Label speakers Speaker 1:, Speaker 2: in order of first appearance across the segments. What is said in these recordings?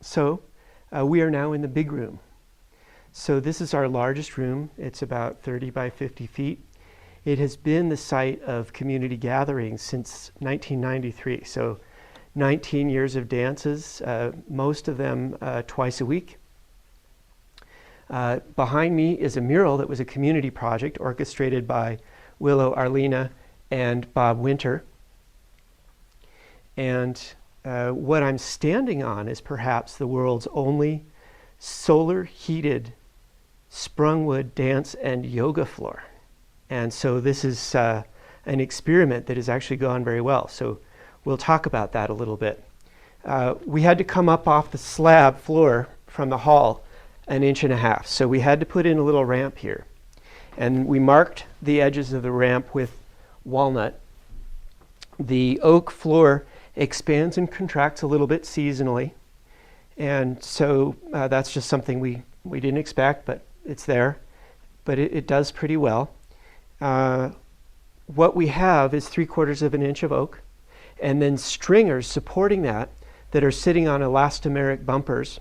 Speaker 1: So we are now in the big room. So this is our largest room. It's about 30 by 50 feet. It has been the site of community gatherings since 1993. So 19 years of dances, most of them twice a week. Behind me is a mural that was a community project orchestrated by Willow Arlena and Bob Winter. And what I'm standing on is perhaps the world's only solar heated sprung wood dance and yoga floor. And so this is an experiment that has actually gone very well. So we'll talk about that a little bit. We had to come up off the slab floor from the hall 1.5 inches. So we had to put in a little ramp here. And we marked the edges of the ramp with walnut. The oak floor expands and contracts a little bit seasonally. And so that's just something we didn't expect, but it's there. But it does pretty well. What we have is 3/4 inch of oak, and then stringers supporting that are sitting on elastomeric bumpers.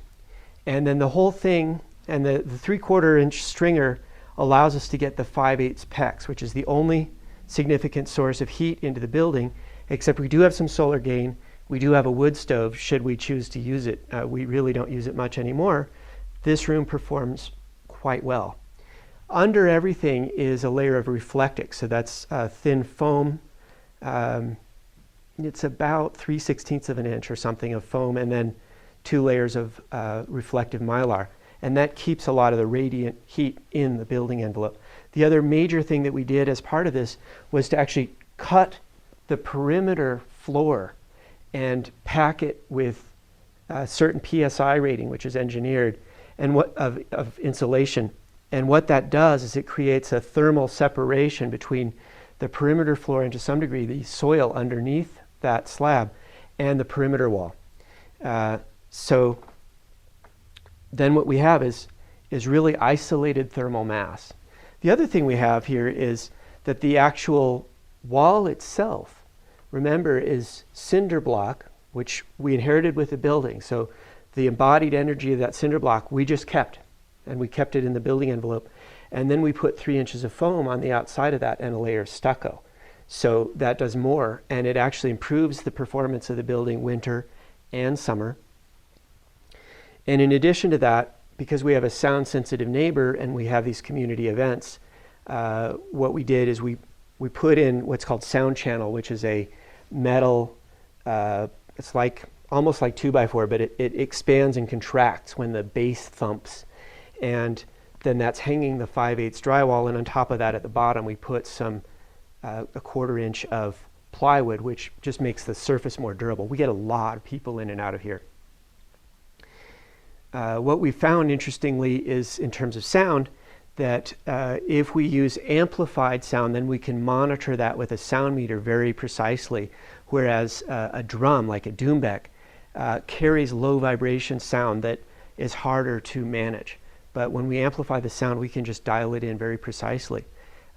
Speaker 1: And then the whole thing, and the 3/4 inch stringer allows us to get the 5/8 PEX, which is the only significant source of heat into the building, except we do have some solar gain. We do have a wood stove should we choose to use it. We really don't use it much anymore. This room performs quite well. Under everything is a layer of reflectix, so that's thin foam. It's about 3/16 of an inch or something of foam, and then 2 layers of reflective mylar. And that keeps a lot of the radiant heat in the building envelope. The other major thing that we did as part of this was to actually cut the perimeter floor and pack it with a certain PSI rating, which is engineered, and of insulation. And what that does is it creates a thermal separation between the perimeter floor and, to some degree, the soil underneath that slab and the perimeter wall. So then what we have is really isolated thermal mass. The other thing we have here is that the actual wall itself, remember, is cinder block, which we inherited with the building. So the embodied energy of that cinder block we just kept, and we kept it in the building envelope. And then we put 3 inches of foam on the outside of that and a layer of stucco. So that does more, and it actually improves the performance of the building winter and summer. And in addition to that, because we have a sound sensitive neighbor and we have these community events, what we did is we put in what's called sound channel, which is a metal, it's like almost like 2x4, but it expands and contracts when the bass thumps. And then that's hanging the 5/8 drywall, and on top of that at the bottom we put some a 1/4 inch of plywood, which just makes the surface more durable. We get a lot of people in and out of here. What we found, interestingly, is in terms of sound, that if we use amplified sound, then we can monitor that with a sound meter very precisely, whereas a drum, like a doumbek, carries low vibration sound that is harder to manage. But when we amplify the sound, we can just dial it in very precisely.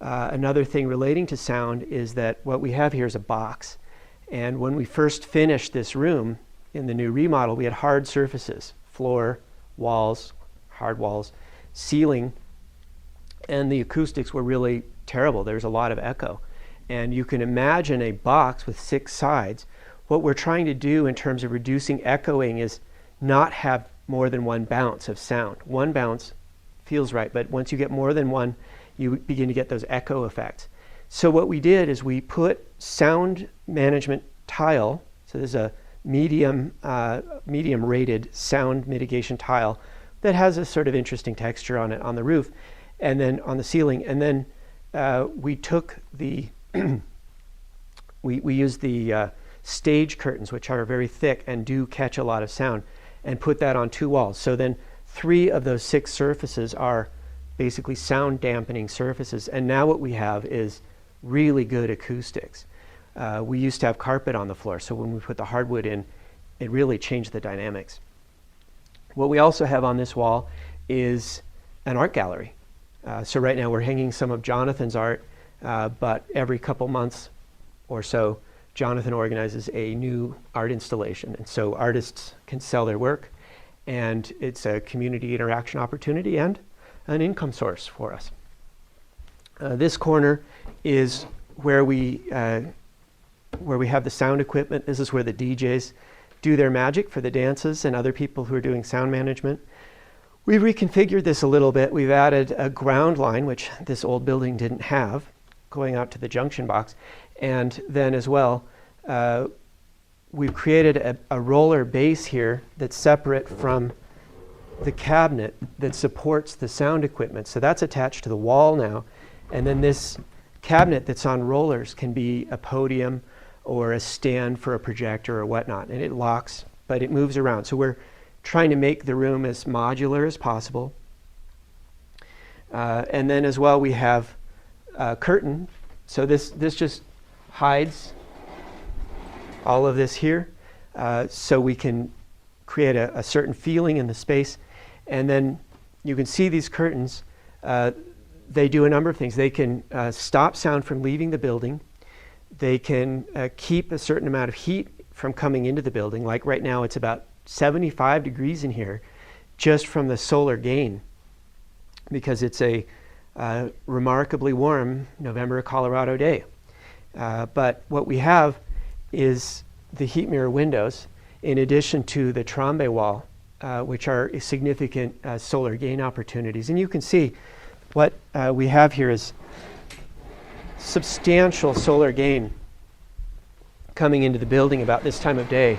Speaker 1: Another thing relating to sound is that what we have here is a box. And when we first finished this room in the new remodel, we had hard surfaces, floor, walls, hard walls, ceiling, and the acoustics were really terrible. There's a lot of echo. And you can imagine a box with 6 sides. What we're trying to do in terms of reducing echoing is not have more than 1 bounce of sound. 1 bounce feels right, but once you get more than 1, you begin to get those echo effects. So what we did is we put sound management tile, so there's a medium rated sound mitigation tile that has a sort of interesting texture on it on the roof and then on the ceiling. And then we took the, we used the stage curtains, which are very thick and do catch a lot of sound, and put that on 2 walls. So then 3 of those 6 surfaces are basically sound dampening surfaces. And now what we have is really good acoustics. We used to have carpet on the floor, so when we put the hardwood in, it really changed the dynamics. What we also have on this wall is an art gallery. So right now we're hanging some of Jonathan's art, but every couple months or so, Jonathan organizes a new art installation. And so artists can sell their work, and it's a community interaction opportunity and an income source for us. This corner is where we have the sound equipment. This is where the DJs do their magic for the dances and other people who are doing sound management. We've reconfigured this a little bit. We've added a ground line, which this old building didn't have, going out to the junction box. And then as well, we've created a roller base here that's separate from the cabinet that supports the sound equipment. So that's attached to the wall now. And then this cabinet that's on rollers can be a podium or a stand for a projector or whatnot. And it locks, but it moves around. So we're trying to make the room as modular as possible. And then as well, we have a curtain. So this just hides all of this here. So we can create a certain feeling in the space. And then you can see these curtains. They do a number of things. They can stop sound from leaving the building. They can keep a certain amount of heat from coming into the building. Like right now, it's about 75 degrees in here just from the solar gain, because it's a remarkably warm November, Colorado day. But what we have is the heat mirror windows, in addition to the trombe wall, which are significant solar gain opportunities. And you can see what we have here is substantial solar gain coming into the building about this time of day.